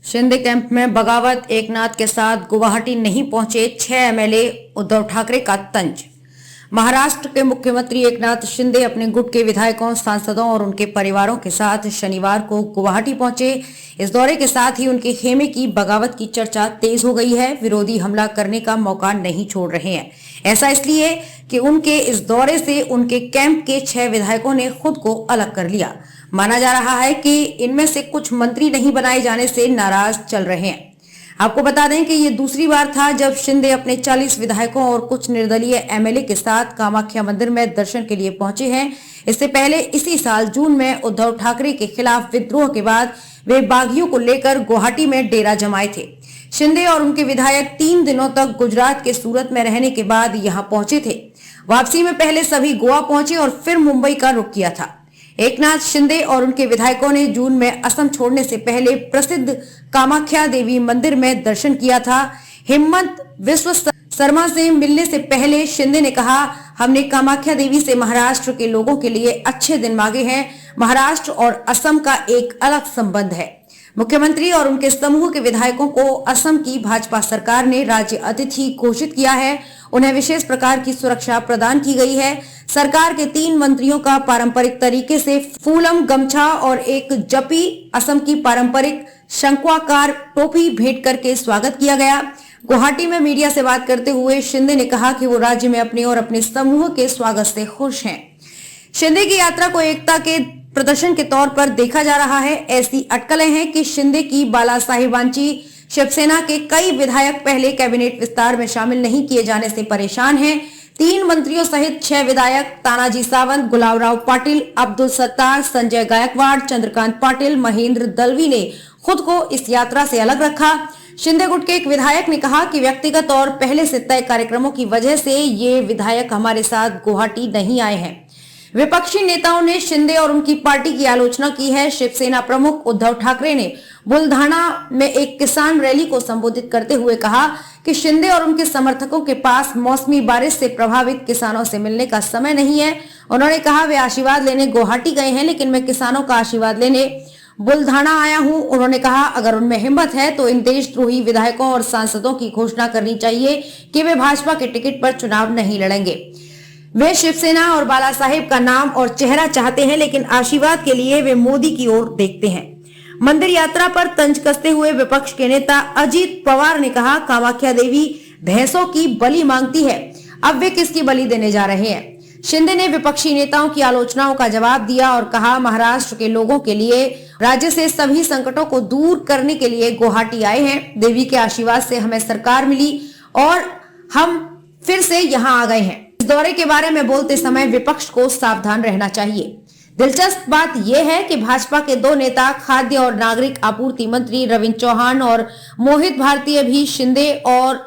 Shinde camp में बगावत, एकनाथ के साथ गुवाहाटी नहीं पहुंचे 6 एमएलए, उद्धव ठाकरे का तंज। महाराष्ट्र के मुख्यमंत्री एकनाथ शिंदे अपने गुट के विधायकों, सांसदों और उनके परिवारों के साथ शनिवार को गुवाहाटी पहुंचे। इस दौरे के साथ ही उनके खेमे की बगावत की चर्चा तेज हो गई है। विरोधी हमला करने का मौका नहीं छोड़ रहे हैं। ऐसा इसलिए कि उनके इस दौरे से उनके कैंप के 6 विधायकों ने खुद को अलग कर लिया। माना जा रहा है कि इनमें से कुछ मंत्री नहीं बनाए जाने से नाराज चल रहे हैं। आपको बता दें कि ये दूसरी बार था जब शिंदे अपने 40 विधायकों और कुछ निर्दलीय एमएलए के साथ कामाख्या मंदिर में दर्शन के लिए पहुंचे हैं। इससे पहले इसी साल जून में उद्धव ठाकरे के खिलाफ विद्रोह के बाद वे बागियों को लेकर गुवाहाटी में डेरा जमाए थे। शिंदे और उनके विधायक 3 दिनों तक गुजरात के सूरत में रहने के बाद यहां पहुंचे थे। वापसी में पहले सभी गोवा पहुंचे और फिर मुंबई का रुख किया था। एकनाथ शिंदे और उनके विधायकों ने जून में असम छोड़ने से पहले प्रसिद्ध कामाख्या देवी मंदिर में दर्शन किया था। हिम्मत विश्व शर्मा से मिलने से पहले शिंदे ने कहा, हमने कामाख्या देवी से महाराष्ट्र के लोगों के लिए अच्छे दिन मांगे हैं। महाराष्ट्र और असम का एक अलग संबंध है। मुख्यमंत्री और उनके समूह के विधायकों को असम की भाजपा सरकार ने राज्य अतिथि घोषित किया है। उन्हें विशेष प्रकार की सुरक्षा प्रदान की गई है। सरकार के 3 मंत्रियों का पारंपरिक तरीके से फूलम गमछा और एक जपी असम की पारंपरिक शंक्वाकार टोपी भेंट करके स्वागत किया गया। गुवाहाटी में मीडिया से बात करते हुए शिंदे ने कहा कि वो राज्य में अपने और अपने समूह के स्वागत से खुश हैं। शिंदे की यात्रा को एकता के प्रदर्शन के तौर पर देखा जा रहा है। ऐसी अटकलें हैं कि शिंदे की बालासाहेबांची शिवसेना के कई विधायक पहले कैबिनेट विस्तार में शामिल नहीं किए जाने से परेशान हैं। 3 मंत्रियों सहित 6 विधायक तानाजी सावंत, गुलाबराव पाटिल, अब्दुल सत्तार, संजय गायकवाड़, चंद्रकांत पाटिल, महेंद्र दलवी ने खुद को इस यात्रा से अलग रखा। शिंदे गुट के एक विधायक ने कहा कि व्यक्तिगत और पहले से तय कार्यक्रमों की वजह से ये विधायक हमारे साथ गुवाहाटी नहीं आए हैं। विपक्षी नेताओं ने शिंदे और उनकी पार्टी की आलोचना की है। शिवसेना प्रमुख उद्धव ठाकरे ने बुलढाना में एक किसान रैली को संबोधित करते हुए कहा कि शिंदे और उनके समर्थकों के पास मौसमी बारिश से प्रभावित किसानों से मिलने का समय नहीं है। उन्होंने कहा, वे आशीर्वाद लेने गुवाहाटी गए हैं, लेकिन मैं किसानों का आशीर्वाद लेने बुलढाना आया हूं। उन्होंने कहा, अगर उनमें हिम्मत है तो इन देशद्रोही विधायकों और सांसदों की घोषणा करनी चाहिए कि वे भाजपा के टिकट पर चुनाव नहीं लड़ेंगे। वे शिवसेना और बाला साहेब का नाम और चेहरा चाहते हैं, लेकिन आशीर्वाद के लिए वे मोदी की ओर देखते हैं। मंदिर यात्रा पर तंज कसते हुए विपक्ष के नेता अजीत पवार ने कहा, कामाख्या देवी भैंसों की बलि मांगती है, अब वे किसकी बलि देने जा रहे हैं। शिंदे ने विपक्षी नेताओं की आलोचनाओं का जवाब दिया और कहा, महाराष्ट्र के लोगों के लिए राज्य से सभी संकटों को दूर करने के लिए गुवाहाटी आए हैं। देवी के आशीर्वाद से हमें सरकार मिली और हम फिर से यहाँ आ गए हैं। इस दौरे के बारे में बोलते समय विपक्ष को सावधान रहना चाहिए। दिलचस्प बात यह है कि भाजपा के 2 नेता खाद्य और नागरिक आपूर्ति मंत्री रविंद्र चौहान और मोहित भारतीय भी शिंदे और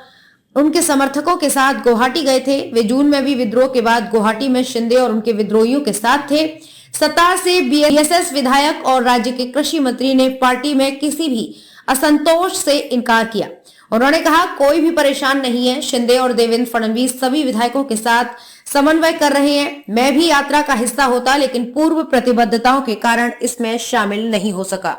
उनके समर्थकों के साथ गुवाहाटी गए थे। वे जून में भी विद्रोह के बाद गुवाहाटी में शिंदे और उनके विद्रोहियों के साथ थे। सत्तार से बीएसएस विधायक और राज्य के कृषि मंत्री ने पार्टी में किसी भी असंतोष से इनकार किया। उन्होंने कहा, कोई भी परेशान नहीं है। शिंदे और देवेंद्र फडणवीस सभी विधायकों के साथ समन्वय कर रहे हैं। मैं भी यात्रा का हिस्सा होता, लेकिन पूर्व प्रतिबद्धताओं के कारण इसमें शामिल नहीं हो सका।